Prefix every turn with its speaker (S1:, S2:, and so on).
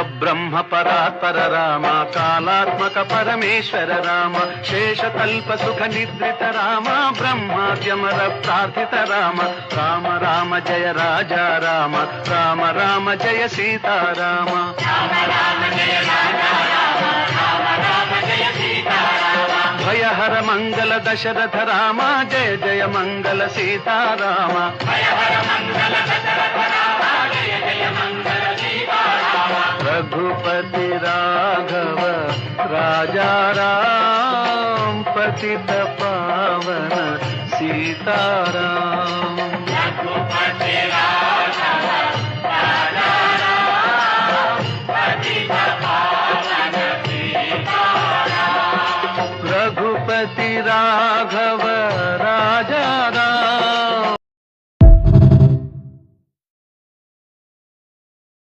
S1: పరబ్రహ్మ పరాత్పర రామ కాలాత్మక పరమేశ్వర రామ శేషకల్ప సుఖ నిద్రిత రామ బ్రహ్మాద్యమర ప్రార్థిత రామ రామ రామ జయ రాజా రామ రామ రామ జయ సీతారామ భయహర మంగళ దశరథ రామ జయ జయ మంగళ సీతారామ रघुपति राघव राजा राम पतित पावन सीताराम रघुपति राघव राजा राम पतित पावन सीताराम रघुपति राघव